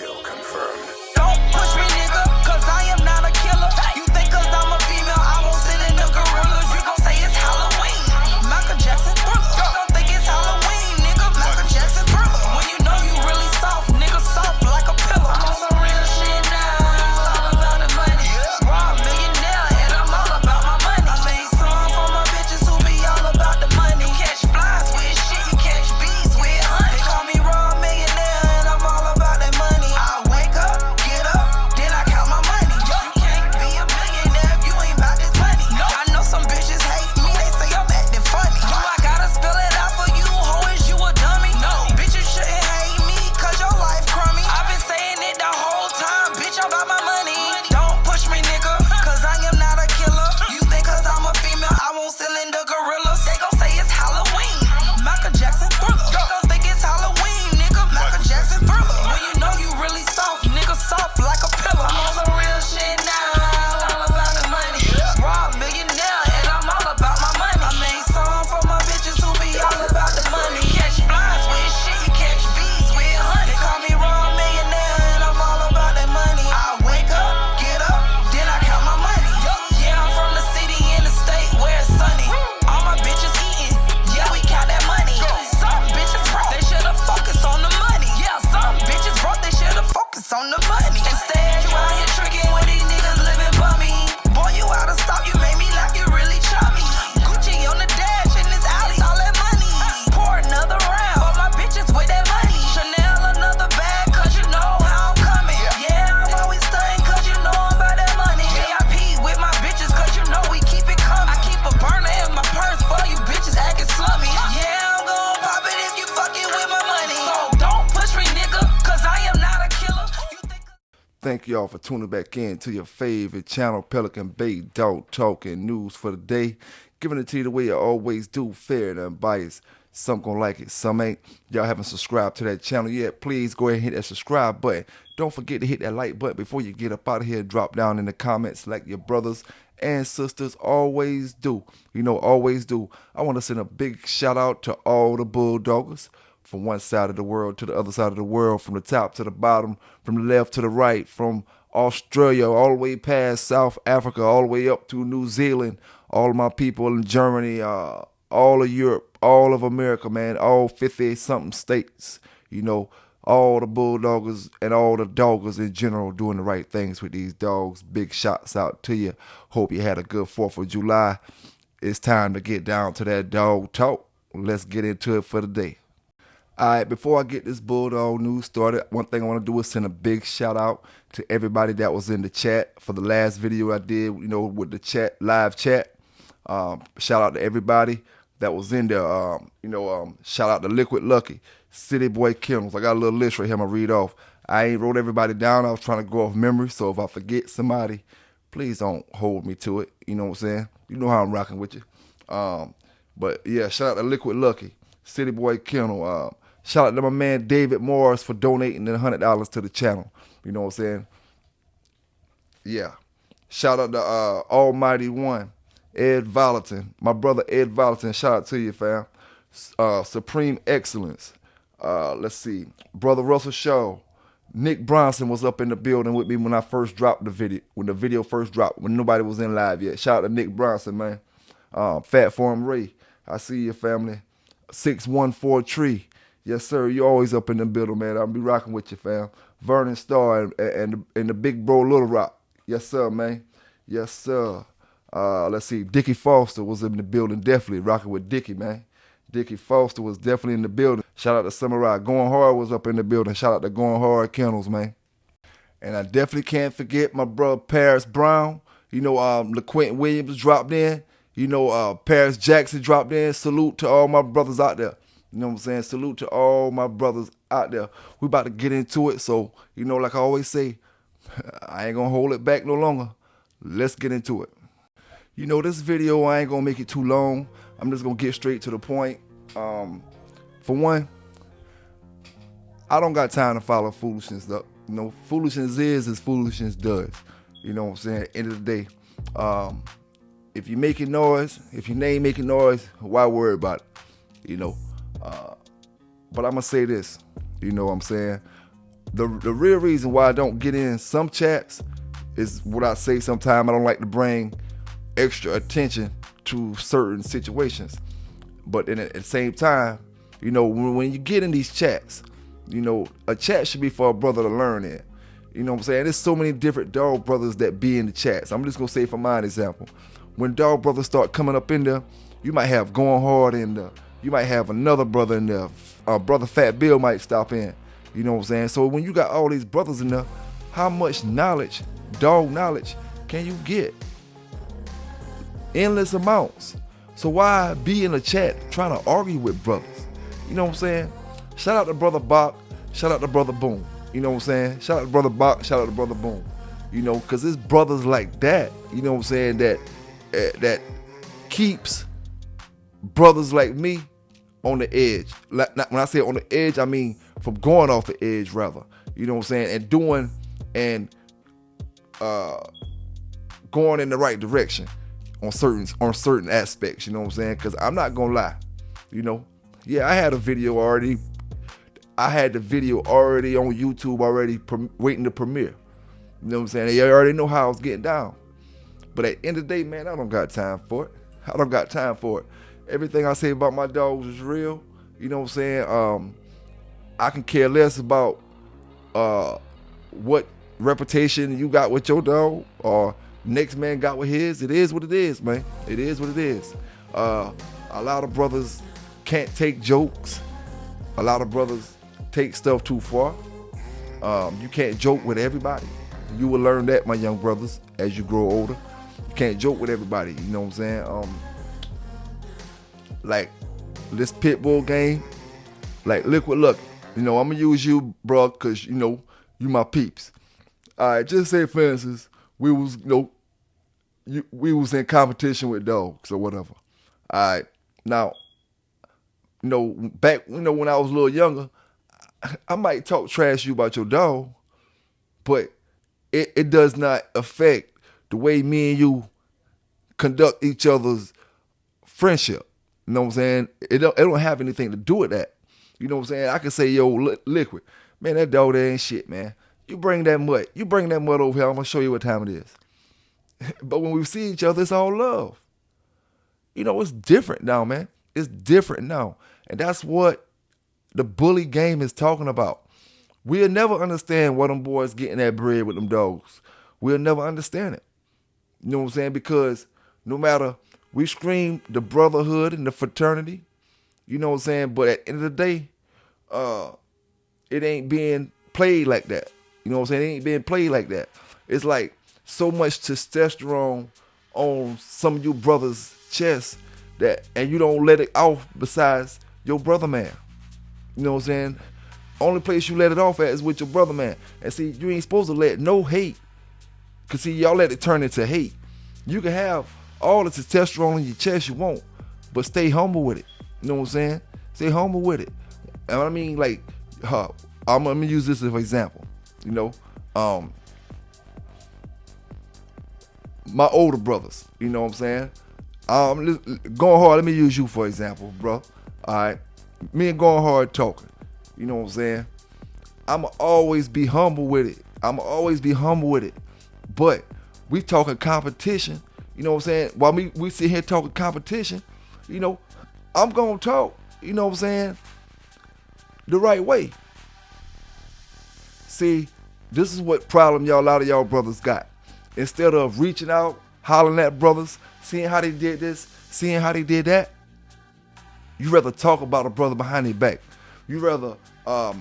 Kill confirmed. Don't push me, nigga, cause I am not a killer. You think cause I'm a female, I won't sit in the gorillas. You gon' say it's Halloween. Michael Jackson Thriller. You don't think it's Halloween, nigga. Michael Jackson Thriller. When you know you really soft, nigga, soft like a pillow. I'm on some real shit now. It's all about the money. Raw millionaire, and I'm all about my money. I made some for my bitches who be all about the money. You catch flies with shit, you catch bees with honey. They call me raw millionaire, and I'm all about that money. I wake up, get up, then I count my money. You can't be a millionaire if you ain't about this money. No, I know some bitches hate me, they say I'm acting funny. Do I gotta spell it out for you, ho, is you a dummy? No, bitches shouldn't hate me, cause your life crummy. I've been saying it the whole time, bitch, I'm about my money. Don't push me, nigga, cause I am not a killer. You think cause I'm a female, I won't cylinder gorillas. They gon' say it's Halloween. Michael Jackson Thriller. You gon' think it's Halloween, nigga. Michael Jackson Thriller. When you know you really soft, nigga, soft like a pillow. I'm on some real shit now. It's all about the money. Raw millionaire, and I'm all about my money. I made some for my bitches who be all about the money. You catch flies with shit, you catch bees with honey. They call me raw millionaire, and I'm all about that money. I wake up, get up, then I count my money. Yeah, I'm from the city in the state where it's sunny. All my bitches eating, yeah, we count that money. Some bitches broke, they should've focused on the money. Yeah, some bitches broke, they should've focused on the money. Instead, you out here tricking when these niggas living bummy. Boy, you out of stock, you made me like you really chummy. Gucci on the dash in this alley, all that money. Pour another round, but my bitches with that money. Chanel another bag, cause you know how I'm coming. Yeah, I'm always stunning, cause you know I'm about that money. VIP with my bitches, cause you know we keep it coming. I keep a burner in my purse for you bitches acting slummy. Yeah, I'm gon' pop it if you fucking with my money. So don't push me, nigga, cause I am not a killer. You think Thank y'all for tuning back in to your favorite channel, Pelican Bay Dog Talk and News for the day. Giving it to you the way I always do, fair and unbiased. Some gonna like it, some ain't. Y'all haven't subscribed to that channel yet, please go ahead and hit that subscribe button. Don't forget to hit that like button before you get up out of here. Drop down in the comments like your brothers and sisters always do. You know, always do. I want to send a big shout out to all the bulldoggers. From one side of the world to the other side of the world, from the top to the bottom, from the left to the right, from Australia all the way past South Africa, all the way up to New Zealand, all of my people in Germany, all of Europe, all of America, man, all 50-something states, you know, all the bulldoggers and all the doggers in general doing the right things with these dogs. Big shots out to you. Hope you had a good 4th of July. It's time to get down to that dog talk. Let's get into it for the day. All right, before I get this bulldog news started, one thing I want to do is send a big shout out to everybody that was in the chat for the last video I did, you know, with the chat, live chat. Shout out to everybody that was in there. Shout out to Liquid Lucky, City Boy Kennels. I got a little list right here I'm going to read off. I ain't wrote everybody down. I was trying to go off memory, so if I forget somebody, please don't hold me to it. You know what I'm saying? You know how I'm rocking with you. But yeah, shout out to Liquid Lucky, City Boy Kennel. Shout out to my man David Morris for donating the $100 to the channel. You know what I'm saying? Yeah. Shout out to Almighty One, Ed Volatin. My brother Ed Volatin, shout out to you, fam. Supreme Excellence. Let's see. Brother Russell Shaw. Nick Bronson was up in the building with me when I first dropped the video. When the video first dropped, when nobody was in live yet. Shout out to Nick Bronson, man. Fat Form Ray. I see your family. 614 Tree. Yes, sir. You always up in the building, man. I'll be rocking with you, fam. Vernon Starr and the big bro Little Rock. Yes, sir, man. Yes, sir. Let's see. Dickie Foster was in the building, definitely rocking with Dickie, man. Dickie Foster was definitely in the building. Shout out to Samurai. Going Hard was up in the building. Shout out to Going Hard Kennels, man. And I definitely can't forget my brother Paris Brown. You know, LaQuentin Williams dropped in. You know, Paris Jackson dropped in. Salute to all my brothers out there. You know what I'm saying? Salute to all my brothers out there. We about to get into it. So, you know, like I always say, I ain't going to hold it back no longer. Let's get into it. You know, this video, I ain't going to make it too long. I'm just going to get straight to the point. For one, I don't got time to follow foolishness. You know, foolishness is as foolishness does. You know what I'm saying? End of the day, if you're making noise, if your name making noise, why worry about it? You know, but I'm going to say this, you know what I'm saying? the real reason why I don't get in some chats is what I say sometimes. I don't like to bring extra attention to certain situations. But then at the same time, you know, when you get in these chats, you know, a chat should be for a brother to learn in. You know what I'm saying? There's so many different dog brothers that be in the chats. I'm just going to say for my example. When dog brothers start coming up in there, you might have Going Hard in there. You might have another brother in there. Brother Fat Bill might stop in. You know what I'm saying? So when you got all these brothers in there, how much knowledge, dog knowledge, can you get? Endless amounts. So why be in a chat trying to argue with brothers? You know what I'm saying? Shout out to Brother Bach. Shout out to Brother Boom. You know what I'm saying? Shout out to Brother Bach. Shout out to Brother Boom. You know, because it's brothers like that, you know what I'm saying, that keeps brothers like me on the edge. When I say on the edge, I mean from going off the edge, rather. You know what I'm saying? And doing and going in the right direction on certain aspects. You know what I'm saying? Because I'm not gonna lie. You know, yeah, I had a video already. I had the video already on YouTube already waiting to premiere. You know what I'm saying? They already know how I was getting down. But at the end of the day, man, I don't got time for it. I don't got time for it. Everything I say about my dogs is real. You know what I'm saying? I can care less about what reputation you got with your dog or next man got with his. It is what it is, man. It is what it is. A lot of brothers can't take jokes. A lot of brothers take stuff too far. You can't joke with everybody. You will learn that, my young brothers, as you grow older. You can't joke with everybody. You know what I'm saying? Like this pit bull game, like Liquid Luck. You know, I'm gonna use you, bro, cause you know you my peeps. All right, just say for instance, we was we was in competition with dogs or whatever. All right, now, you know, back when I was a little younger, I might talk trash to you about your dog, but it does not affect the way me and you conduct each other's friendship. You know what I'm saying? It don't have anything to do with that. You know what I'm saying? I can say, yo, Liquid, man, that dog there ain't shit, man. You bring that mud over here, I'm gonna show you what time it is. But when we see each other, it's all love. You know, it's different now, man. It's different now. And that's what the bully game is talking about. We'll never understand why them boys getting that bread with them dogs. We'll never understand it. You know what I'm saying? Because no matter, we scream the brotherhood and the fraternity, you know what I'm saying? But at the end of the day, it ain't being played like that. You know what I'm saying? It ain't being played like that. It's like so much testosterone on some of you brothers' chests and you don't let it off besides your brother man. You know what I'm saying? Only place you let it off at is with your brother man. And see, you ain't supposed to let no hate. Cause see, y'all let it turn into hate. You can have all the testosterone in your chest you want, but stay humble with it. You know what I'm saying? Stay humble with it. And I mean, like, I'm gonna use this as an example. You know, my older brothers. You know what I'm saying? Going Hard. Let me use you for example, bro. All right, me and Going Hard talking. You know what I'm saying? I'ma always be humble with it. But we talking competition. You know what I'm saying? While we sit here talking competition, you know, I'm gonna talk, you know what I'm saying, the right way. See, this is what problem a lot of y'all brothers got. Instead of reaching out, hollering at brothers, seeing how they did this, seeing how they did that, you rather talk about a brother behind their back. You rather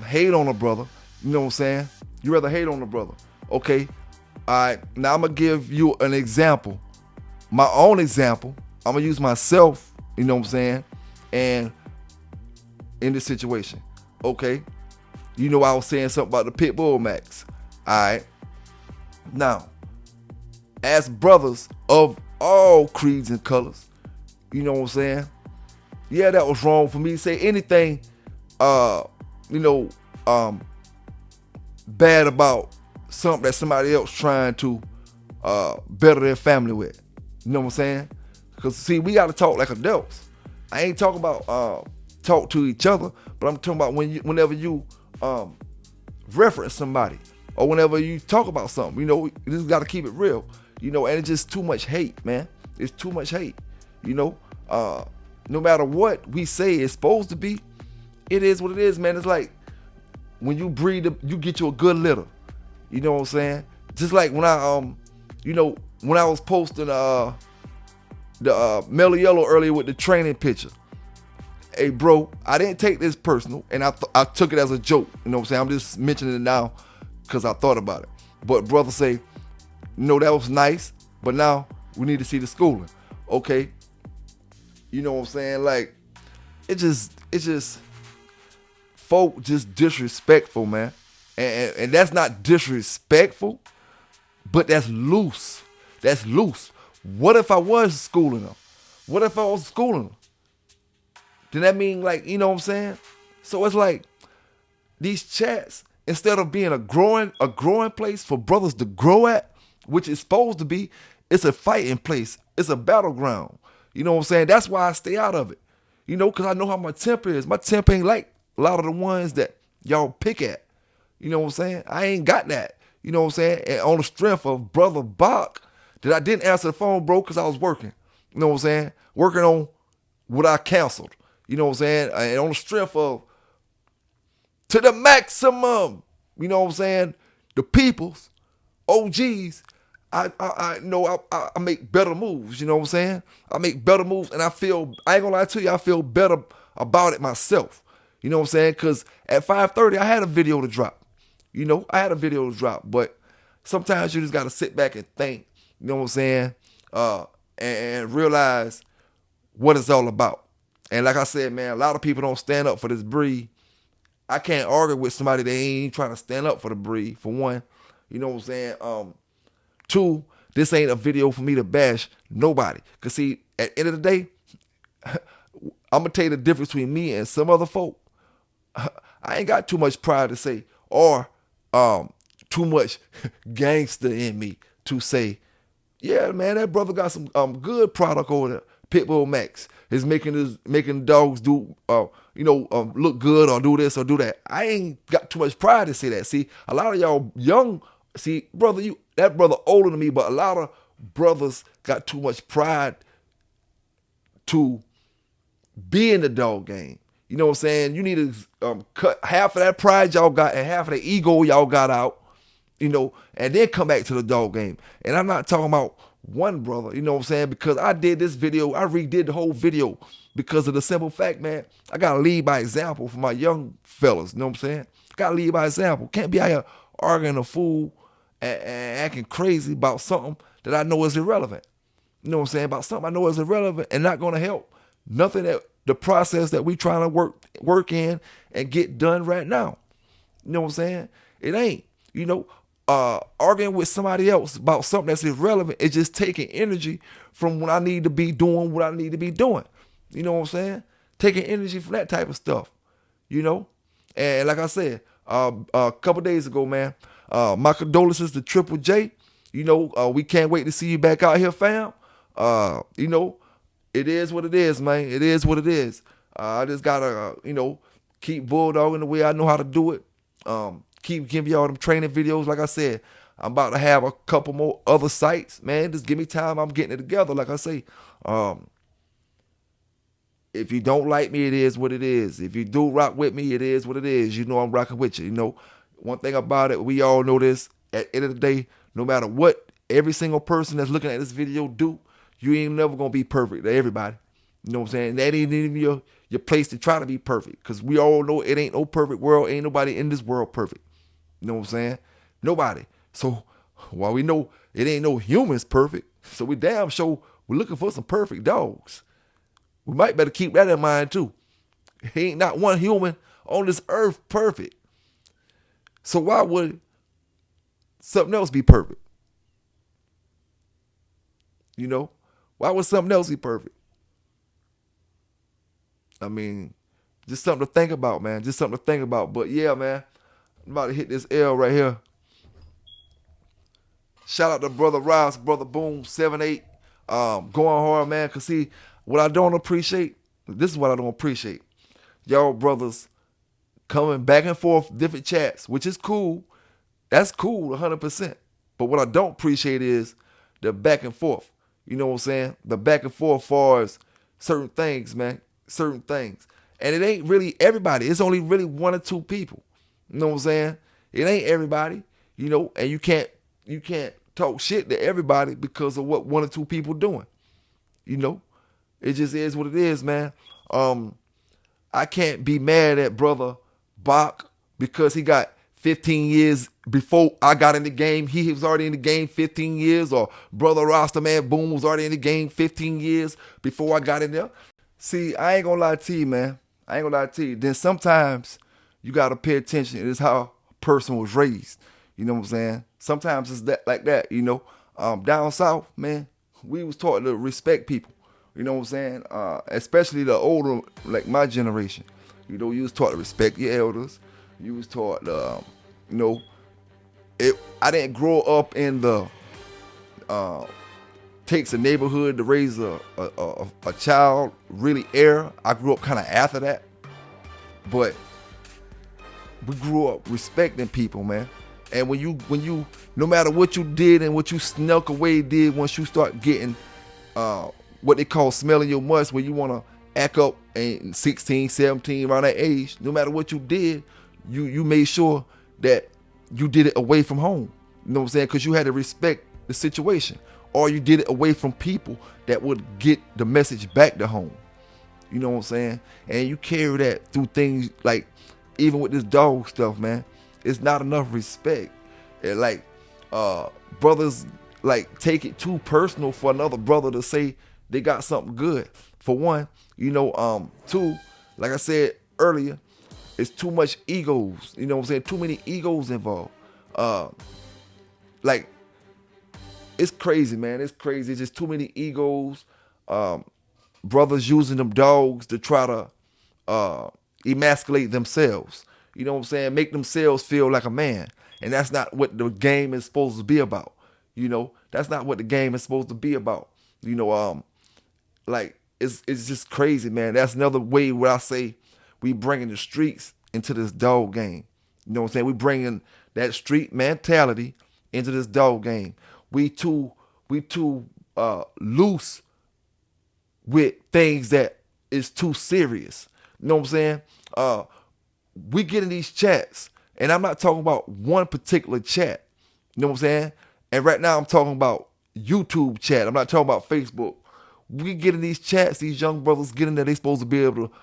hate on a brother, you know what I'm saying? You rather hate on a brother. Okay, all right, now I'm gonna give you an example. My own example. I'm gonna use myself, you know what I'm saying, and in this situation. Okay, you know I was saying something about the pit bull max. All right, now as brothers of all creeds and colors, you know what I'm saying, yeah, that was wrong for me to say anything bad about something that somebody else trying to better their family with. You know what I'm saying? Because see, we got to talk like adults. I ain't talking about talk to each other, but I'm talking about whenever you reference somebody, or whenever you talk about something, you just got to keep it real, and it's just too much hate, man. It's too much hate, no matter what we say it's supposed to be, it is what it is, man. It's like when you breed, you get you a good litter. You know what I'm saying? Just like when when I was posting the Mellow Yellow earlier with the training picture. Hey, bro, I didn't take this personal, and I took it as a joke. You know what I'm saying? I'm just mentioning it now because I thought about it. But brother say, that was nice, but now we need to see the schooling. Okay. You know what I'm saying? Like, it's just folk just disrespectful, man. And that's not disrespectful, but that's loose. That's loose. What if I was schooling them? What if I was schooling them? Then that mean, like, you know what I'm saying? So it's like these chats, instead of being a growing place for brothers to grow at, which it's supposed to be, it's a fighting place. It's a battleground. You know what I'm saying? That's why I stay out of it. Because I know how my temper is. My temper ain't like a lot of the ones that y'all pick at. You know what I'm saying? I ain't got that. You know what I'm saying? And on the strength of Brother Bach, that I didn't answer the phone, bro, because I was working. You know what I'm saying? Working on what I canceled. You know what I'm saying? And on the strength of to the maximum, you know what I'm saying? The peoples, OGs, I know I make better moves, you know what I'm saying? I make better moves, and I ain't gonna lie to you, I feel better about it myself. You know what I'm saying? Because at 5:30, I had a video to drop. But sometimes you just gotta sit back and think, you know what I'm saying? And realize what it's all about. And like I said, man, a lot of people don't stand up for this breed. I can't argue with somebody that ain't trying to stand up for the breed, for one. You know what I'm saying? Two, this ain't a video for me to bash nobody. Because see, at the end of the day, I'm going to tell you the difference between me and some other folk. I ain't got too much pride to say, or too much gangster in me to say, yeah, man, that brother got some good product over there. Pitbull Max is making dogs do look good or do this or do that. I ain't got too much pride to say that. See, a lot of y'all young, brother, that brother older than me, but a lot of brothers got too much pride to be in the dog game. You know what I'm saying? You need to cut half of that pride y'all got and half of the ego y'all got out, and then come back to the dog game. And I'm not talking about one brother, you know what I'm saying? Because I did this video, I redid the whole video because of the simple fact, man, I got to lead by example for my young fellas, you know what I'm saying? Got to lead by example. Can't be out here arguing a fool and acting crazy about something that I know is irrelevant. You know what I'm saying? About something I know is irrelevant and not going to help nothing that the process that we trying to work in and get done right now. You know what I'm saying? It ain't, arguing with somebody else about something that's irrelevant. It's just taking energy from what I need to be doing, what I need to be doing. You know what I'm saying? Taking energy from that type of stuff, And like I said, a couple days ago, man, my condolences to Triple J. We can't wait to see you back out here, fam. It is what it is, man. It is what it is. I just gotta, keep bulldogging the way I know how to do it. Keep giving y'all them training videos. Like I said, I'm about to have a couple more other sites, man. Just give me time. I'm getting it together. Like I say, if you don't like me, it is what it is. If you do rock with me, it is what it is. I'm rocking with you. One thing about it, we all know this. At the end of the day, no matter what every single person that's looking at this video do, you ain't never going to be perfect to everybody. You know what I'm saying? That ain't even your place to try to be perfect. Because we all know it ain't no perfect world. Ain't nobody in this world perfect. You know what I'm saying? Nobody. So while we know it ain't no humans perfect, so we damn sure we're looking for some perfect dogs. We might better keep that in mind too. Ain't not one human on this earth perfect. So why would something else be perfect? Why would something else be perfect? I mean, just something to think about, man. Just something to think about. But yeah, man, I'm about to hit this L right here. Shout out to Brother Ross, Brother Boom, 7-8. Going hard, man. Because see, what I don't appreciate, this is what I don't appreciate. Y'all brothers coming back and forth, different chats, which is cool. That's cool, 100%. But what I don't appreciate is the back and forth. You know what I'm saying? The back and forth as far as certain things, man. Certain things. And it ain't really everybody. It's only really one or two people. You know what I'm saying? It ain't everybody, and you can't talk shit to everybody because of what one or two people doing. It just is what it is, man. I can't be mad at brother Bach because he got 15 years before I got in the game. He was already in the game 15 years, or brother Rasta Man Boom was already in the game 15 years before I got in there. See, I ain't gonna lie to you, man. I ain't gonna lie to you. Then sometimes you gotta pay attention. It is how a person was raised. You know what I'm saying? Sometimes it's like that, Down south, man, we was taught to respect people. You know what I'm saying? Especially the older, like my generation. You was taught to respect your elders. You was taught, I didn't grow up in the takes a neighborhood to raise a child really era. I grew up kind of after that. But we grew up respecting people, man. And when you, no matter what you did and what you snuck away did, once you start getting what they call smelling your must, when you want to act up in 16, 17, around that age, no matter what you did, you made sure that you did it away from home. You know what I'm saying? Because you had to respect the situation. Or you did it away from people that would get the message back to home. You know what I'm saying? And you carry that through things like, even with this dog stuff, man, it's not enough respect. And like, brothers like take it too personal for another brother to say they got something good. For one, two, like I said earlier, it's too much egos. You know what I'm saying? Too many egos involved. Like, it's crazy, man. It's crazy. It's just too many egos. Brothers using them dogs to try to emasculate themselves. You know what I'm saying? Make themselves feel like a man. And that's not what the game is supposed to be about. That's not what the game is supposed to be about. Like, it's just crazy, man. That's another way where I say we bringing the streets into this dog game. You know what I'm saying? We bringing that street mentality into this dog game. We too loose with things that is too serious. You know what I'm saying? We get in these chats, and I'm not talking about one particular chat. You know what I'm saying? And right now I'm talking about YouTube chat. I'm not talking about Facebook. We get in these chats, these young brothers get in there, they supposed to be able to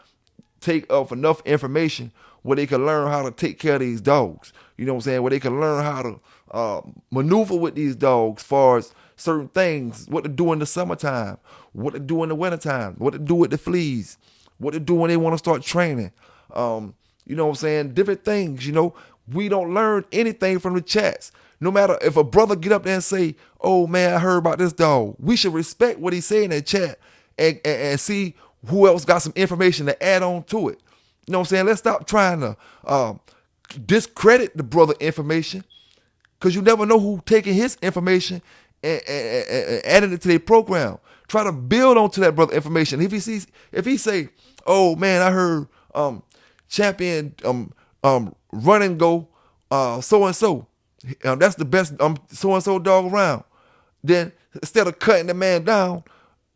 take off enough information where they can learn how to take care of these dogs. You know what I'm saying? Where they can learn how to maneuver with these dogs as far as certain things, what to do in the summertime, what to do in the wintertime, what to do with the fleas, what to do when they want to start training. You know what I'm saying? Different things, We don't learn anything from the chats. No matter if a brother get up there and say, oh man, I heard about this dog, we should respect what he say in that chat and see who else got some information to add on to it. You know what I'm saying? Let's stop trying to discredit the brother information, because you never know who taking his information and adding it to their program. Try to build onto that brother information. If he say, oh man, I heard champion run and go so and so. That's the best so and so dog around. Then instead of cutting the man down,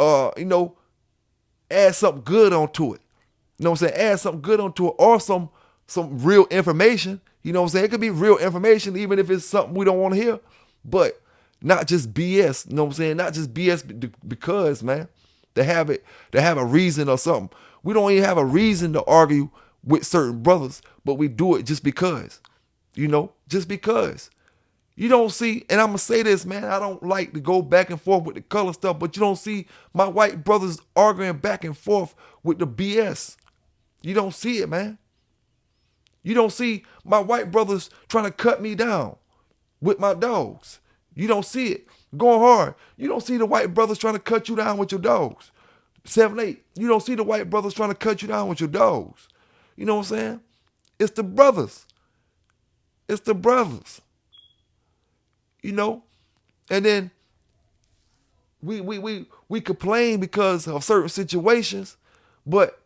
add something good onto it. You know what I'm saying? Add something good onto it, or some real information. You know what I'm saying? It could be real information, even if it's something we don't want to hear, but not just BS. You know what I'm saying? Not just BS because, man, to have a reason or something. We don't even have a reason to argue with certain brothers, but we do it just because. Just because. You don't see, and I'm going to say this, man, I don't like to go back and forth with the color stuff, but you don't see my white brothers arguing back and forth with the BS. You don't see it, man. You don't see my white brothers trying to cut me down with my dogs. You don't see it going hard. You don't see the white brothers trying to cut you down with your dogs. 7-8. You don't see the white brothers trying to cut you down with your dogs. You know what I'm saying? It's the brothers. It's the brothers. And then we complain because of certain situations, but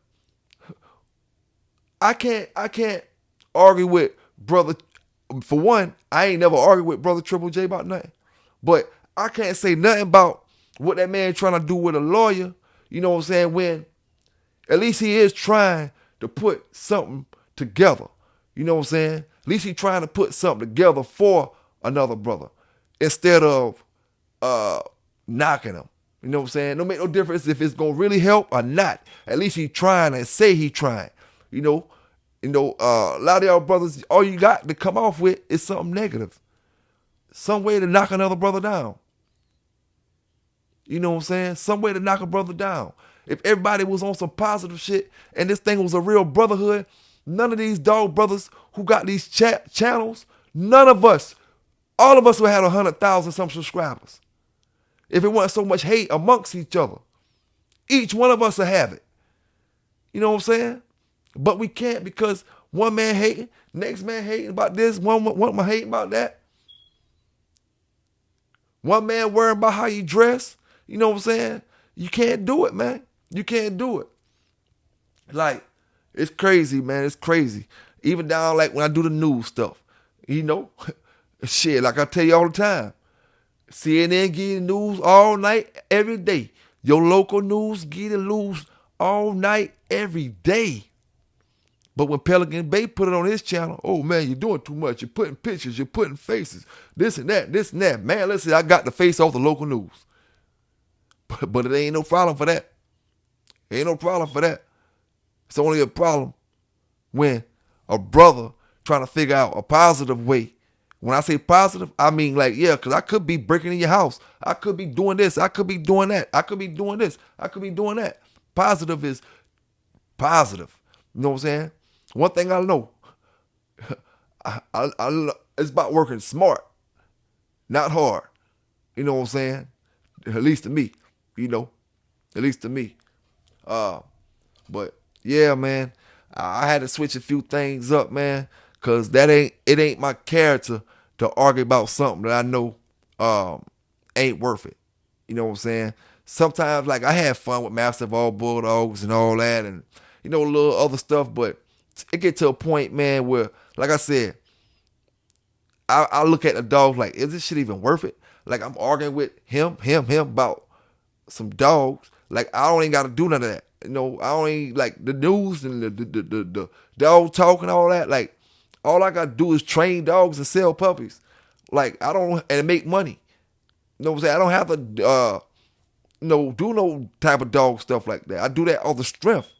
I can't argue with brother. For one, I ain't never argued with brother Triple J about nothing. But I can't say nothing about what that man trying to do with a lawyer. You know what I'm saying? When at least he is trying to put something together. You know what I'm saying? At least he trying to put something together for another brother instead of knocking him. You know what I'm saying? Don't make no difference if it's gonna really help or not. At least he trying and say he trying. You know, a lot of y'all brothers, all you got to come off with is something negative, some way to knock another brother down. You know what I'm saying? Some way to knock a brother down. If everybody was on some positive shit and this thing was a real brotherhood, none of these dog brothers who got these channels, none of us, all of us would have 100,000 some subscribers. If it wasn't so much hate amongst each other, each one of us would have it. You know what I'm saying? But we can't because one man hating, next man hating about this, one man hating about that. One man worrying about how you dress. You know what I'm saying? You can't do it, man. You can't do it. Like, it's crazy, man. It's crazy. Even down like when I do the news stuff. You know? Shit, like I tell you all the time. CNN give you the news all night, every day. Your local news give you the news all night, every day. But when Pelican Bay put it on his channel, oh man, you're doing too much. You're putting pictures, you're putting faces, this and that, this and that. Man, listen, I got the face off the local news. But it ain't no problem for that. Ain't no problem for that. It's only a problem when a brother trying to figure out a positive way. When I say positive, I mean like, yeah, because I could be breaking in your house. I could be doing this. I could be doing that. I could be doing this. I could be doing that. Positive is positive. You know what I'm saying? One thing I know, it's about working smart, not hard. You know what I'm saying? At least to me, you know, at least to me. But yeah, man, I had to switch a few things up, man, cause it ain't my character to argue about something that I know ain't worth it. You know what I'm saying? Sometimes, like, I had fun with Massive All Bulldogs and all that, and a little other stuff, but it get to a point, man, where, like I said, I look at the dogs like, is this shit even worth it? Like, I'm arguing with him about some dogs. Like, I don't even got to do none of that. I don't even, like, the news and the dog talk and all that. Like, all I got to do is train dogs and sell puppies. Like, and make money. You know what I'm saying? I don't have to, do no type of dog stuff like that. I do that off the strength.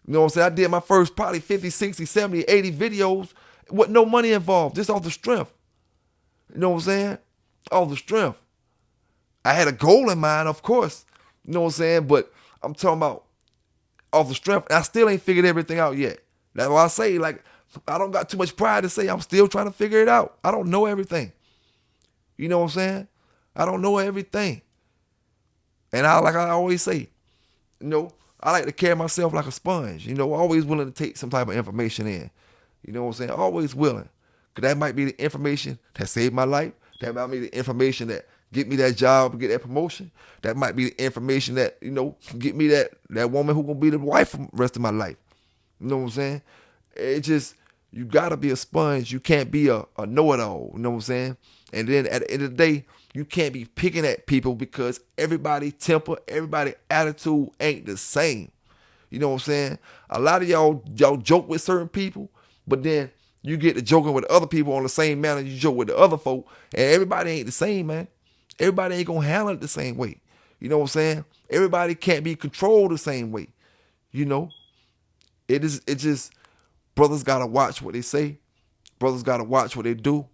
You know what I'm saying? I did my first probably 50, 60, 70, 80 videos with no money involved, just off the strength. You know what I'm saying? Off the strength. I had a goal in mind, of course. You know what I'm saying? But I'm talking about off the strength. I still ain't figured everything out yet. That's why I say, like, I don't got too much pride to say I'm still trying to figure it out. I don't know everything. You know what I'm saying? I don't know everything. And like I always say, I like to carry myself like a sponge, always willing to take some type of information in. You know what I'm saying? Always willing. Because that might be the information that saved my life. That might be the information that get me that job, get that promotion. That might be the information that, get me that woman who gonna be the wife for the rest of my life. You know what I'm saying? It just, you gotta be a sponge. You can't be a know-it-all. You know what I'm saying? And then at the end of the day, you can't be picking at people because everybody temper, everybody attitude ain't the same. You know what I'm saying? A lot of y'all joke with certain people, but then you get to joking with other people on the same manner you joke with the other folk, and everybody ain't the same, man. Everybody ain't gonna handle it the same way. You know what I'm saying? Everybody can't be controlled the same way. It just brothers gotta watch what they say. Brothers gotta watch what they do.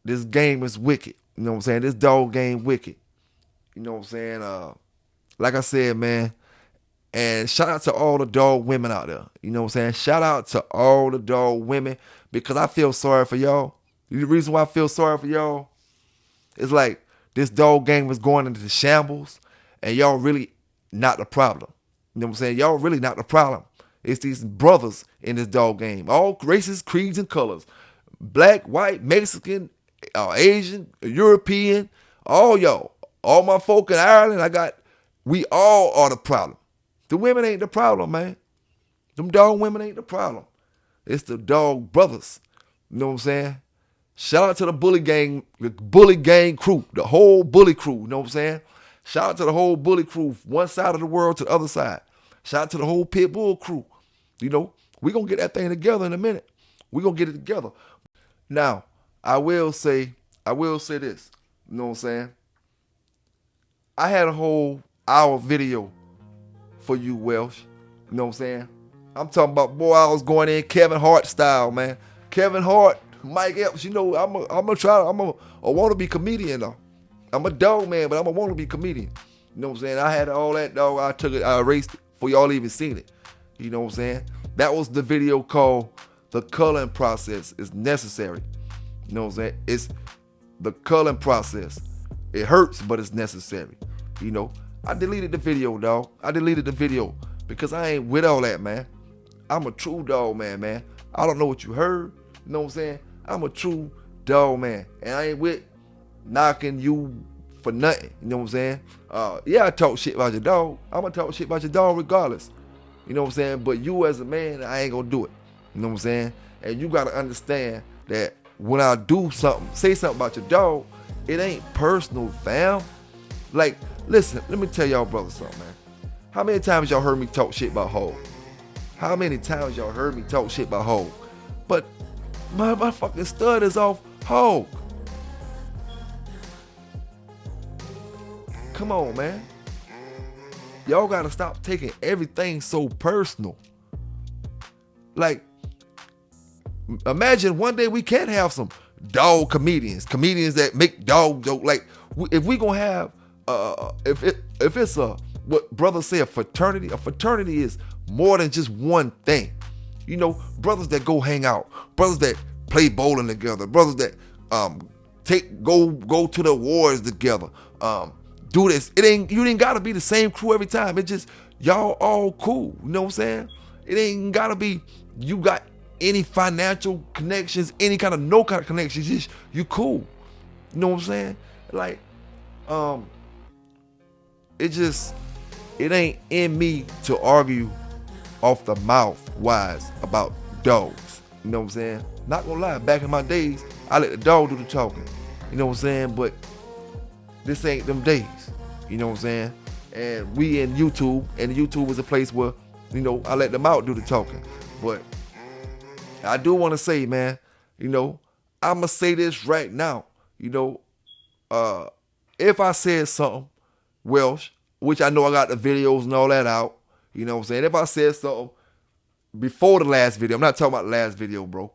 This game is wicked. You know what I'm saying? This dog game wicked. You know what I'm saying? Like I said, man, and shout out to all the dog women out there. You know what I'm saying? Shout out to all the dog women because I feel sorry for y'all. The reason why I feel sorry for y'all is like this dog game was going into the shambles and y'all really not the problem. You know what I'm saying? Y'all really not the problem. It's these brothers in this dog game. All races, creeds, and colors. Black, white, Mexican, Asian, European, all y'all. All my folk in Ireland, we all are the problem. The women ain't the problem, man. Them dog women ain't the problem. It's the dog brothers. You know what I'm saying? Shout out to the bully gang crew, the whole bully crew. You know what I'm saying? Shout out to the whole bully crew, one side of the world to the other side. Shout out to the whole pit bull crew. You know, we gonna get that thing together in a minute. We gonna get it together. Now, I will say this. You know what I'm saying? I had a whole hour video for you, Welsh. You know what I'm saying? I'm talking about, boy, I was going in Kevin Hart style, man. Kevin Hart, Mike Epps, you know, I'm a wannabe comedian though. I'm a dog man, but I'm a wannabe comedian. You know what I'm saying? I had all that dog. I took it, I erased it before y'all even seen it. You know what I'm saying? That was the video called "The Culling Process is Necessary." You know what I'm saying? It's the culling process. It hurts, but it's necessary. You know, I deleted the video, dog. I deleted the video because I ain't with all that, man. I'm a true dog man. I don't know what you heard. You know what I'm saying? I'm a true dog man, and I ain't with knocking you for nothing. You know what I'm saying? Yeah, I talk shit about your dog. I'm gonna talk shit about your dog regardless. You know what I'm saying? But you as a man, I ain't gonna do it. You know what I'm saying? And you gotta understand that when I do something, say something about your dog, it ain't personal, fam. Like, listen, let me tell y'all brothers something, man. How many times y'all heard me talk shit about Hov? How many times y'all heard me talk shit about Hov? But my fucking stud is off Hov. Come on, man. Y'all gotta stop taking everything so personal. Like, imagine one day we can have some dog comedians that make dog joke. Like, if we gonna have, if it's what brothers say, a fraternity is more than just one thing. You know, brothers that go hang out, brothers that play bowling together, brothers that go to the wars together, do this. You ain't gotta be the same crew every time. It's just y'all all cool. You know what I'm saying? It ain't gotta be you got any financial connections, no kind of connections. Just you cool. You know what I'm saying? Like, it ain't in me to argue off the mouth wise about dogs. You know what I'm saying? Not gonna lie, back in my days, I let the dog do the talking. You know what I'm saying? But this ain't them days. You know what I'm saying? And we in YouTube, and YouTube is a place where, you know, I let them out do the talking. But I do want to say, man, you know, I'ma say this right now. You know, if I said something, Welsh, which I know I got the videos and all that out, you know what I'm saying? If I said something before the last video, I'm not talking about the last video, bro.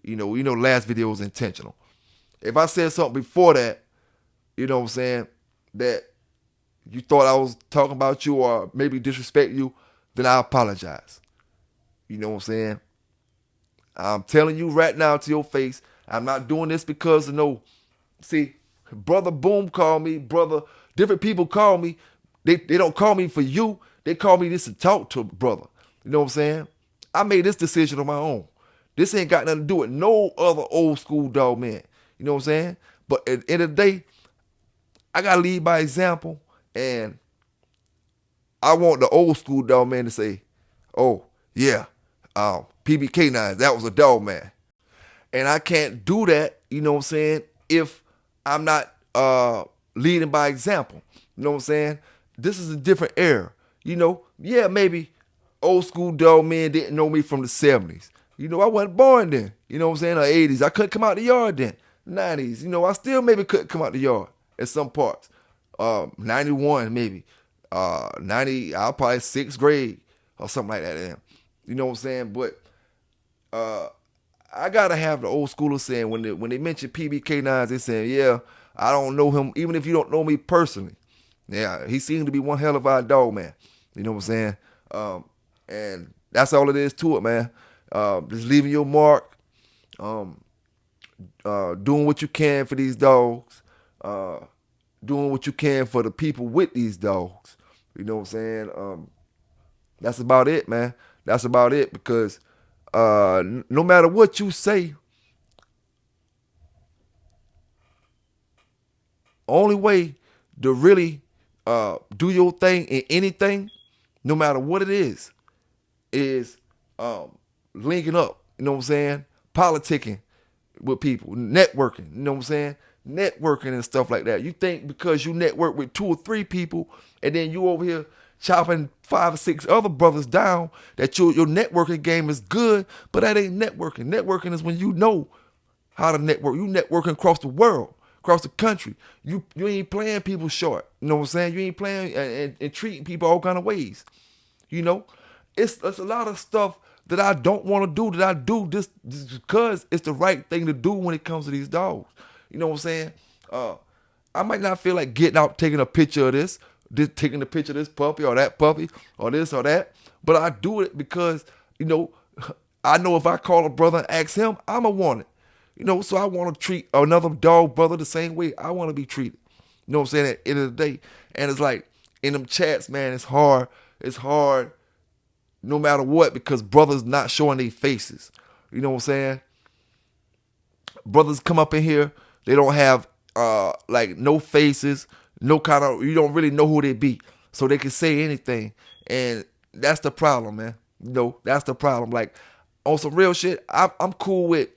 You know, last video was intentional. If I said something before that, you know what I'm saying, that you thought I was talking about you or maybe disrespect you, then I apologize. You know what I'm saying? I'm telling you right now to your face, I'm not doing this because of no, see, Brother Boom called me, different people call me. They don't call me for you. They call me just to talk to a brother. You know what I'm saying? I made this decision on my own. This ain't got nothing to do with no other old school dog man. You know what I'm saying? But at the end of the day, I got to lead by example. And I want the old school dog man to say, oh, yeah, PB Canine, that was a dog man. And I can't do that, you know what I'm saying, if I'm not leading by example. You know what I'm saying? This is a different era. You know, yeah, maybe old school dog men didn't know me from the 70s. You know, I wasn't born then. You know what I'm saying? Or 80s. I couldn't come out the yard then. 90s. You know, I still maybe couldn't come out the yard at some parts. 91 maybe. 90, I'll probably 6th grade or something like that then. You know what I'm saying? But I gotta have the old schoolers saying when they mention PBK9s, they saying, yeah, I don't know him, even if you don't know me personally. Yeah, he seemed to be one hell of a dog man. You know what I'm saying? And that's all it is to it, man. Just leaving your mark, doing what you can for these dogs, doing what you can for the people with these dogs. You know what I'm saying? That's about it, man. That's about it, because no matter what you say, only way to really do your thing in anything, no matter what it is linking up, you know what I'm saying? Politicking with people, networking, you know what I'm saying? Networking and stuff like that. You think because you network with 2 or 3 people and then you over here chopping 5 or 6 other brothers down that your networking game is good, but that ain't networking. Networking is when you know how to network. You networking across the world, across the country. You ain't playing people short. You know what I'm saying? You ain't playing and treating people all kind of ways. You know, it's a lot of stuff that I don't want to do that I do just because it's the right thing to do when it comes to these dogs. You know what I'm saying? I might not feel like getting out taking a picture of this, taking a picture of this puppy or that puppy or this or that, but I do it because, you know, I know if I call a brother and ask him, I'ma want it. You know, so I want to treat another dog brother the same way I want to be treated. You know what I'm saying? At the end of the day. And it's like in them chats, man, it's hard. It's hard no matter what because brothers not showing their faces. You know what I'm saying? Brothers come up in here, they don't have like no faces, no kind of, you don't really know who they be. So they can say anything. And that's the problem, man. You know, that's the problem. Like on some real shit, I'm cool with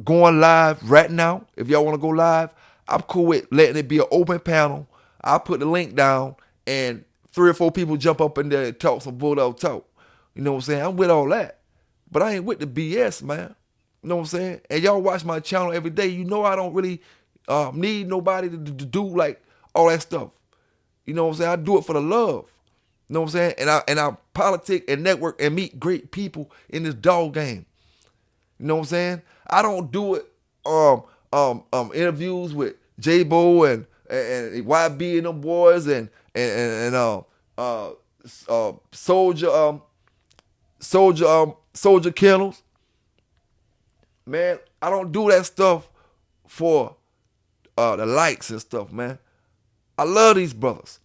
going live right now. If y'all want to go live, I'm cool with letting it be an open panel. I'll put the link down and 3 or 4 people jump up in there and talk some bulldog talk. You know what I'm saying? I'm with all that. But I ain't with the BS, man. You know what I'm saying? And y'all watch my channel every day. You know I don't really need nobody to do like all that stuff. You know what I'm saying? I do it for the love. You know what I'm saying? And I politic and network and meet great people in this dog game. You know what I'm saying? I don't do it interviews with J-Bo and YB and them boys and Soldier Kennels. Man, I don't do that stuff for the likes and stuff, man. I love these brothers.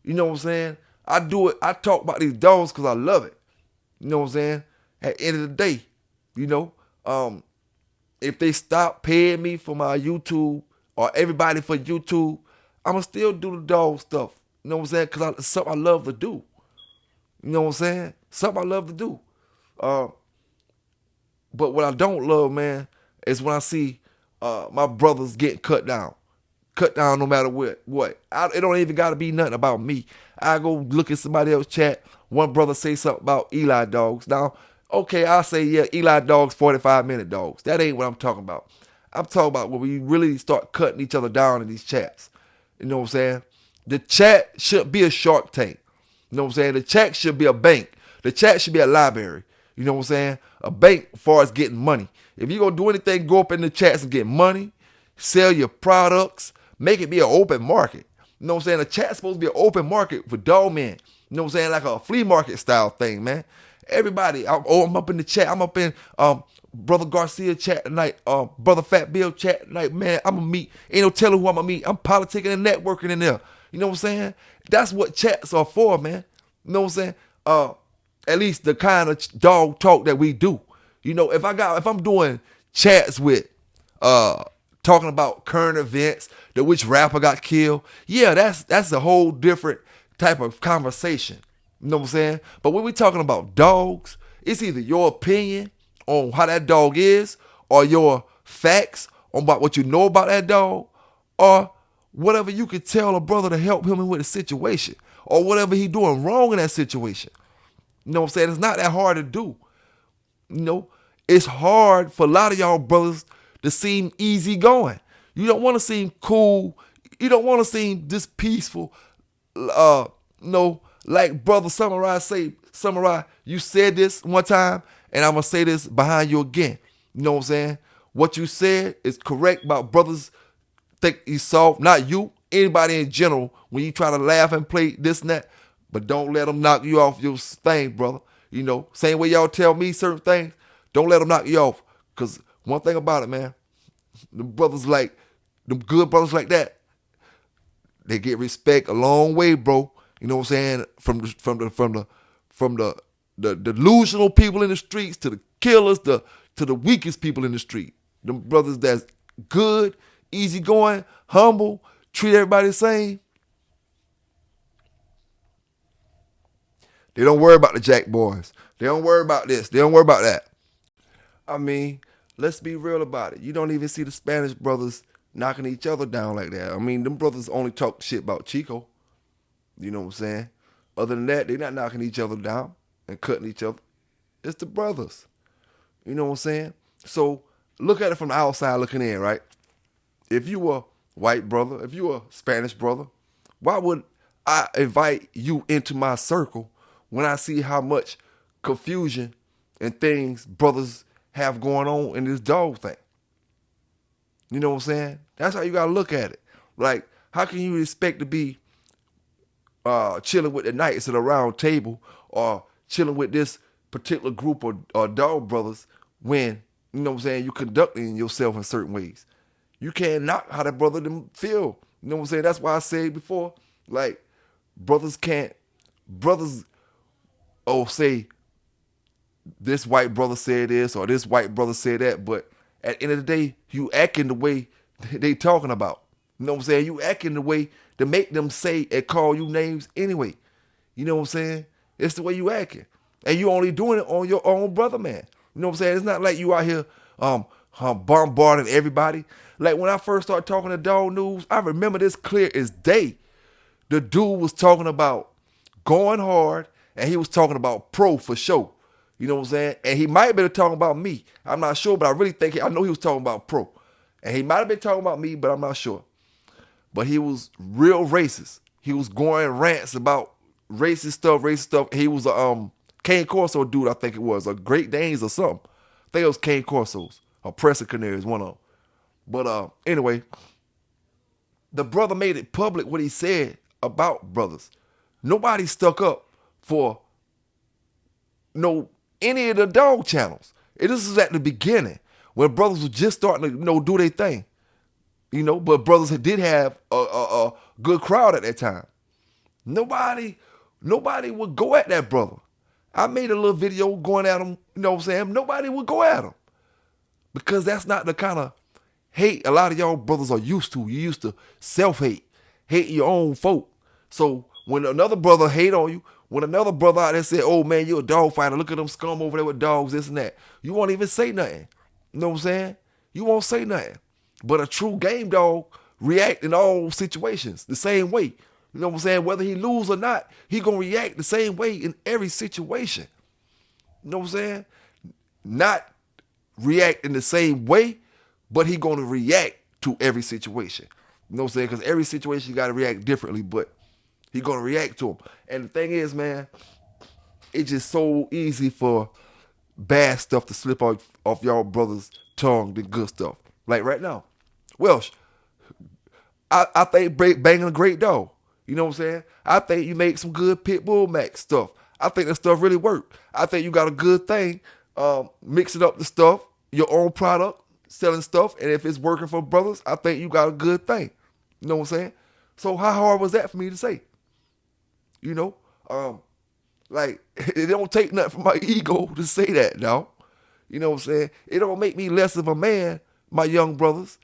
You know what I'm saying? I do it. I talk about these dogs because I love it. You know what I'm saying? At the end of the day, you know, if they stop paying me for my YouTube or everybody for YouTube, I'ma still do the dog stuff. You know what I'm saying? Because it's something I love to do. You know what I'm saying? Something I love to do. But what I don't love, man, is when I see my brothers getting cut down. Cut down no matter what. It don't even got to be nothing about me. I go look at somebody else's chat. One brother say something about Eli dogs. Now, okay, I'll say, yeah, Eli dogs, 45-minute dogs. That ain't what I'm talking about. I'm talking about when we really start cutting each other down in these chats. You know what I'm saying? The chat should be a Shark Tank. You know what I'm saying? The chat should be a bank. The chat should be a library. You know what I'm saying? A bank as far as getting money. If you're going to do anything, go up in the chats and get money, sell your products, make it be an open market. You know what I'm saying? The chat's supposed to be an open market for dog men. You know what I'm saying? Like a flea market style thing, man. Everybody, I'm up in the chat. I'm up in Brother Garcia chat tonight, Brother Fat Bill chat tonight. Man, I'm going to meet. Ain't no telling who I'm going to meet. I'm politicking and networking in there. You know what I'm saying? That's what chats are for, man. You know what I'm saying? At least the kind of dog talk that we do. You know, if I'm doing chats with talking about current events, which rapper got killed, yeah, that's a whole different type of conversation. You know what I'm saying? But when we talking about dogs, it's either your opinion on how that dog is or your facts on about what you know about that dog or whatever you could tell a brother to help him with a situation or whatever he doing wrong in that situation. You know what I'm saying? It's not that hard to do. You know, it's hard for a lot of y'all brothers to seem easygoing. You don't want to seem cool. You don't want to seem this peaceful. Like Brother Samurai, you said this one time, and I'm going to say this behind you again. You know what I'm saying? What you said is correct about brothers think he's soft. Not you, anybody in general, when you try to laugh and play this and that. But don't let them knock you off your thing, brother. You know, same way y'all tell me certain things, don't let them knock you off. Because one thing about it, man, them good brothers like that, they get respect a long way, bro. You know what I'm saying? From the delusional people in the streets to the killers, to the weakest people in the street. Them brothers that's good, easygoing, humble, treat everybody the same. They don't worry about the Jack boys. They don't worry about this. They don't worry about that. I mean, let's be real about it. You don't even see the Spanish brothers knocking each other down like that. I mean, them brothers only talk shit about Chico. You know what I'm saying? Other than that, they're not knocking each other down and cutting each other. It's the brothers. You know what I'm saying? So look at it from the outside looking in, right? If you a white brother, if you a Spanish brother, why would I invite you into my circle when I see how much confusion and things brothers have going on in this dog thing? You know what I'm saying? That's how you gotta look at it. Like, how can you expect to be chilling with the knights at a round table or chilling with this particular group of dog brothers when, you know what I'm saying, you conducting yourself in certain ways? You can't knock how that brother them feel. You know what I'm saying? That's why I said before, like, brothers say this white brother said this or this white brother said that, but at the end of the day, you acting the way they talking about. You know what I'm saying? You acting the way to make them say and call you names anyway. You know what I'm saying? It's the way you acting. And you only doing it on your own brother, man. You know what I'm saying? It's not like you out here bombarding everybody. Like when I first started talking to Dog News, I remember this clear as day. The dude was talking about going hard and he was talking about pro for sure. You know what I'm saying? And he might have been talking about me. I'm not sure, but I really think, I know he was talking about pro. And he might have been talking about me, but I'm not sure. But he was real racist. He was going rants about racist stuff. He was a Cane Corso dude, I think it was, a Great Danes or something. I think it was Cane Corsos or Pressing Canaries, one of them. But anyway, the brother made it public what he said about brothers. Nobody stuck up for any of the dog channels. This is at the beginning when brothers were just starting to do their thing. But brothers did have a good crowd at that time. Nobody would go at that brother. I made a little video going at him, you know what I'm saying? Nobody would go at him. Because that's not the kind of hate a lot of y'all brothers are used to. You used to self-hate, hate your own folk. So when another brother hate on you, when another brother out there say, oh man, you a dog fighter, look at them scum over there with dogs, this and that, you won't even say nothing. You know what I'm saying? You won't say nothing. But a true game dog react in all situations the same way. You know what I'm saying? Whether he lose or not, he gonna react the same way in every situation. You know what I'm saying? Not react in the same way, but he gonna react to every situation. You know what I'm saying? Because every situation you gotta react differently, but he gonna react to them. And the thing is, man, it's just so easy for bad stuff to slip off y'all brothers' tongue than good stuff. Like right now, Welsh, I think banging a great dog. You know what I'm saying? I think you make some good pit bull max stuff. I think that stuff really worked. I think you got a good thing, mixing up the stuff, your own product, selling stuff, and if it's working for brothers, I think you got a good thing. You know what I'm saying? So how hard was that for me to say? Like, it don't take nothing from my ego to say that, now. You know what I'm saying? It don't make me less of a man, my young brothers,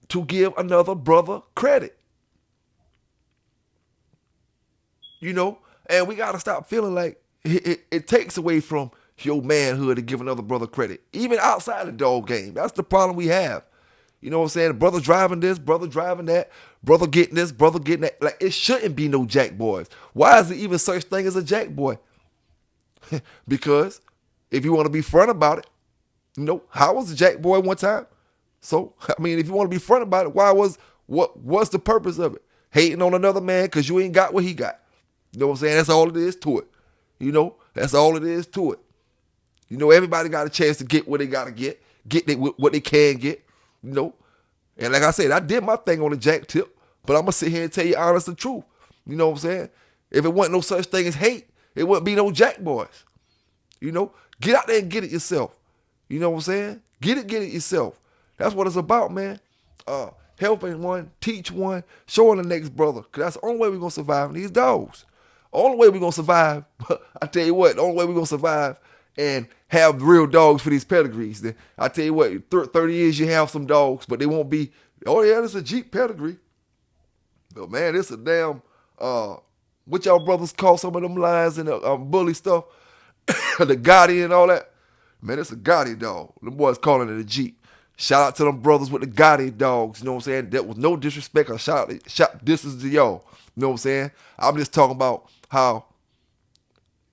to give another brother credit. And we got to stop feeling like it takes away from your manhood to give another brother credit. Even outside the dog game. That's the problem we have. You know what I'm saying? Brother driving this, brother driving that, brother getting this, brother getting that. Like, it shouldn't be no jack boys. Why is there even such thing as a jack boy? Because if you want to be front about it, how was a jack boy one time? So, I mean, if you want to be front about it, what's the purpose of it? Hating on another man because you ain't got what he got. You know what I'm saying? That's all it is to it. That's all it is to it. Everybody got a chance to get what they got to get what they can get, And like I said, I did my thing on the jack tip, but I'm going to sit here and tell you honest and truth. You know what I'm saying? If it wasn't no such thing as hate, it wouldn't be no jack boys. Get out there and get it yourself. You know what I'm saying? Get it yourself. That's what it's about, man. Helping one, teach one, showing the next brother. Because that's the only way we're going to survive in these dogs. Only way we're going to survive, I tell you what, the only way we're going to survive and have real dogs for these pedigrees. Then I tell you what, 30 years you have some dogs, but they won't be, oh yeah, this is a Jeep pedigree. But man, it's a damn What y'all brothers call some of them lines and the bully stuff? The Gotti and all that. Man, it's a Gotti dog. Them boys calling it a Jeep. Shout out to them brothers with the Gotti dogs. You know what I'm saying? That was no disrespect. Or this is to y'all. You know what I'm saying? I'm just talking about how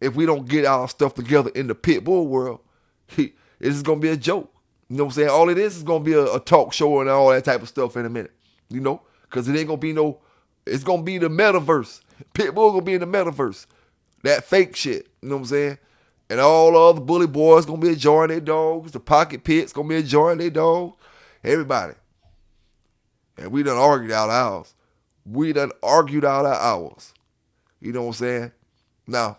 if we don't get our stuff together in the pit bull world, it's just gonna be a joke. You know what I'm saying? All it is gonna be a talk show and all that type of stuff in a minute. You know? Cause it ain't gonna be no, it's gonna be the metaverse. Pit bull gonna be in the metaverse. That fake shit. You know what I'm saying? And all the other bully boys gonna be enjoying their dogs. The pocket pits gonna be enjoying their dogs. Everybody. And we done argued out ours. We done argued out our hours. You know what I'm saying? Now,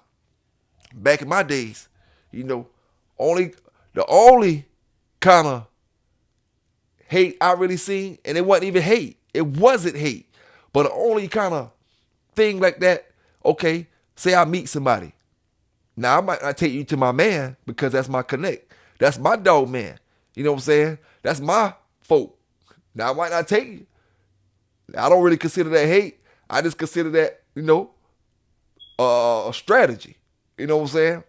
back in my days, you know, the only kind of hate I really seen, and it wasn't even hate. It wasn't hate. But the only kind of thing like that, okay, say I meet somebody. Now, I might not take you to my man because that's my connect. That's my dog man. You know what I'm saying? That's my folk. Now, I might not take you. I don't really consider that hate. I just consider that, you know, a strategy. You know what I'm saying?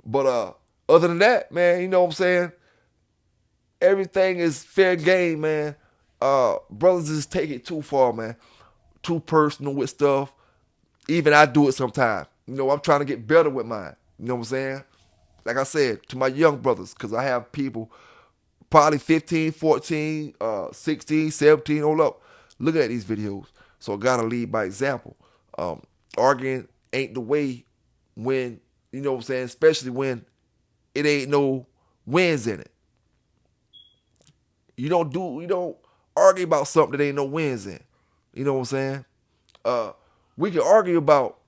But other than that, man, you know what I'm saying? Everything is fair game, man. Brothers just take it too far, man. Too personal with stuff. Even I do it sometimes. You know, I'm trying to get better with mine. You know what I'm saying? Like I said, to my young brothers, because I have people probably 15, 14, 16, 17, hold up, looking at these videos. So I got to lead by example. Arguing ain't the way when, you know what I'm saying, especially when it ain't no wins in it. You don't argue about something that ain't no wins in. You know what I'm saying? We can argue about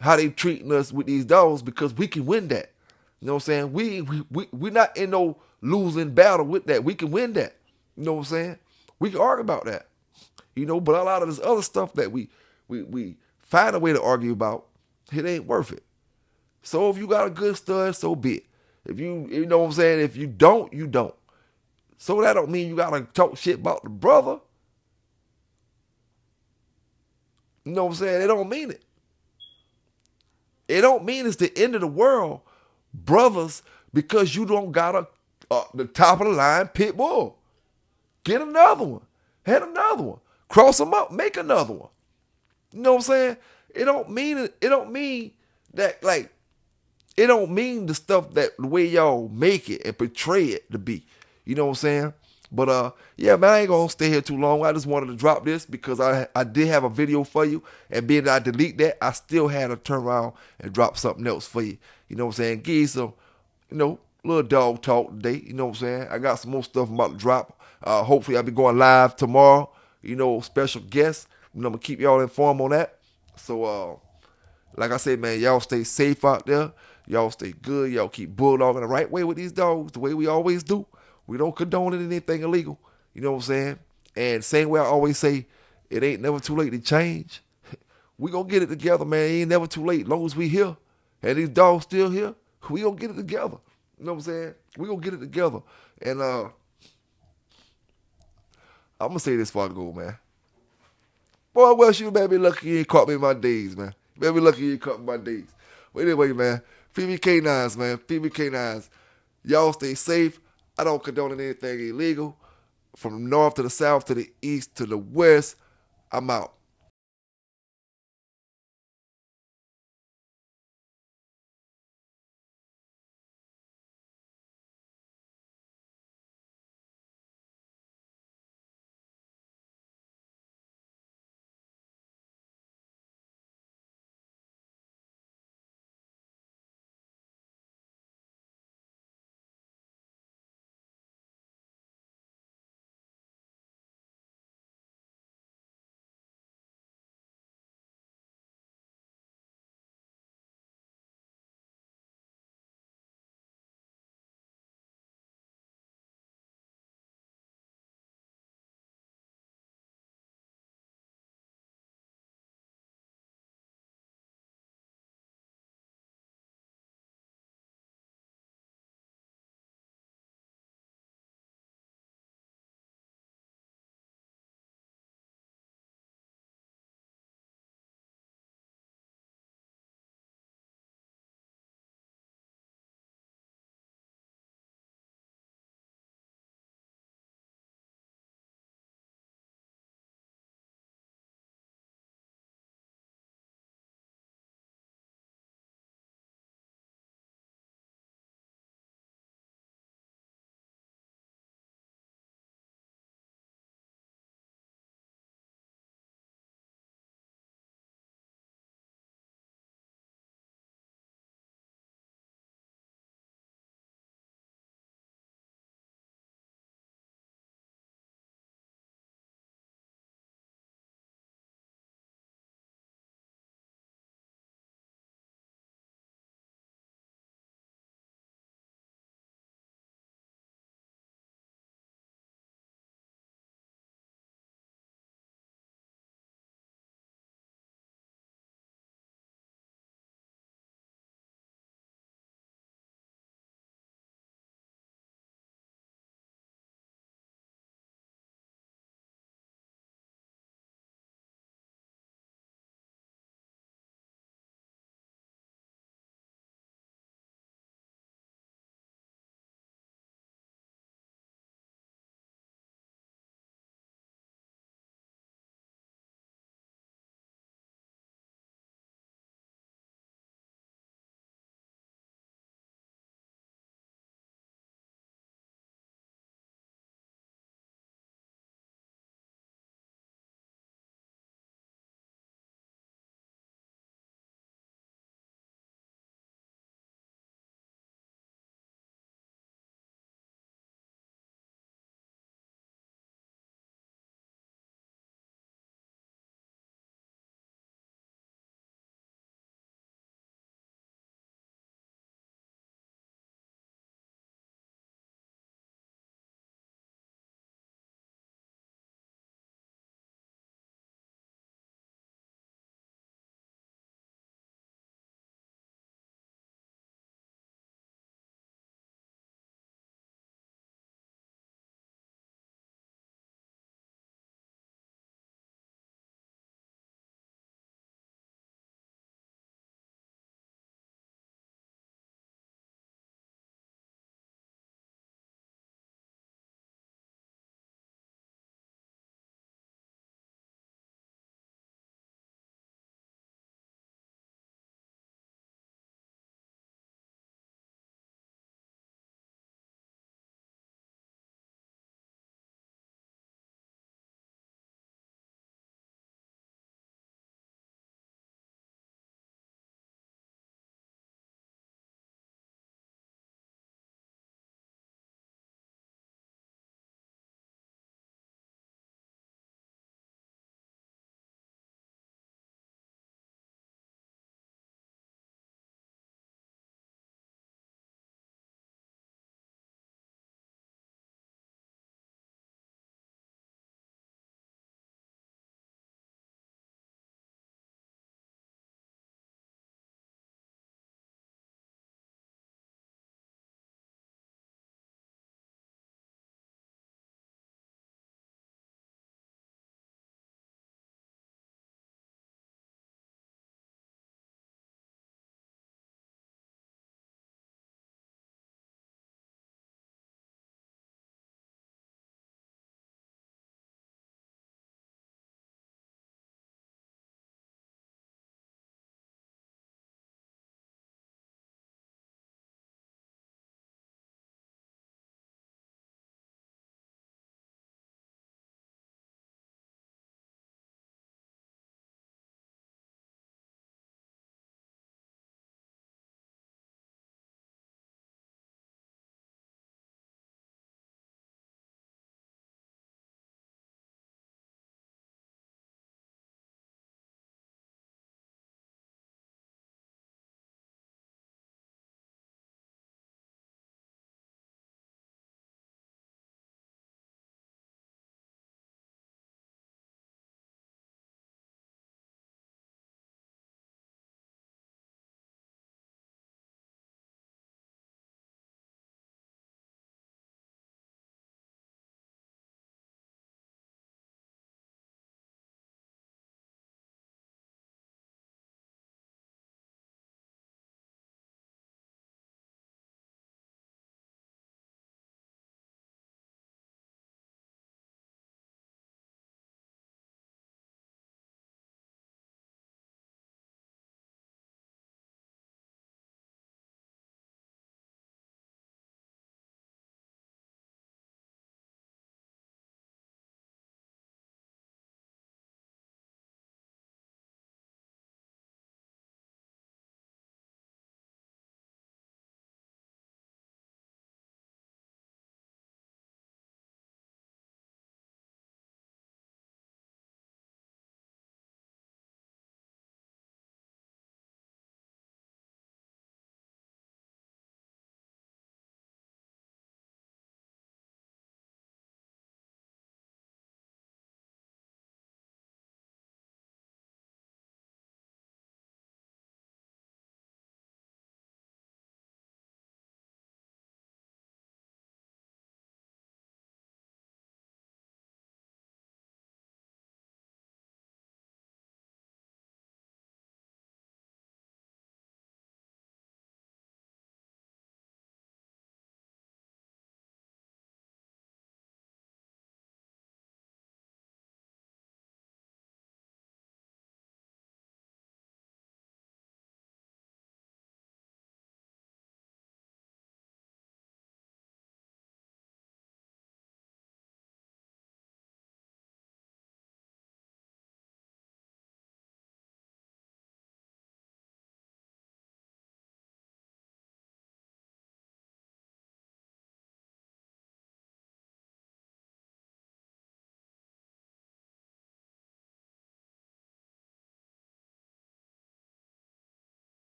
how they treating us with these dogs because we can win that. You know what I'm saying? We not in no losing battle with that. We can win that. You know what I'm saying? We can argue about that. You know, but a lot of this other stuff that we find a way to argue about, it ain't worth it. So if you got a good stud, so be it. If you know what I'm saying? If you don't, you don't. So that don't mean you gotta talk shit about the brother. You know what I'm saying? It don't mean it. It don't mean it's the end of the world, brothers, because you don't got the top of the line pit bull. Get another one. Head another one. Cross them up. Make another one. You know what I'm saying? It don't mean that, like, it don't mean the stuff that the way y'all make it and portray it to be. You know what I'm saying? But yeah, man, I ain't gonna stay here too long. I just wanted to drop this because I did have a video for you, and being that I delete that, I still had to turn around and drop something else for you. You know what I'm saying? Give you some, you know, little dog talk today. You know what I'm saying? I got some more stuff I'm about to drop. Hopefully I'll be going live tomorrow. You know, special guests. You know, I'm gonna keep y'all informed on that. So like I said, man, y'all stay safe out there. Y'all stay good. Y'all keep bulldogging the right way with these dogs, the way we always do. We don't condone anything illegal. You know what I'm saying? And same way I always say, it ain't never too late to change. We gonna get it together, man. It ain't never too late. As long as we here and these dogs still here, we gonna get it together. You know what I'm saying? We gonna get it together. And I'm gonna say this before I go, man. Boy, well, you better be lucky you ain't caught me in my days, man. You better be lucky you ain't caught me in my days. But anyway, man, Phoebe K9s, man. Phoebe K9s. Y'all stay safe. I don't condone anything illegal. From the north to the south to the east to the west, I'm out.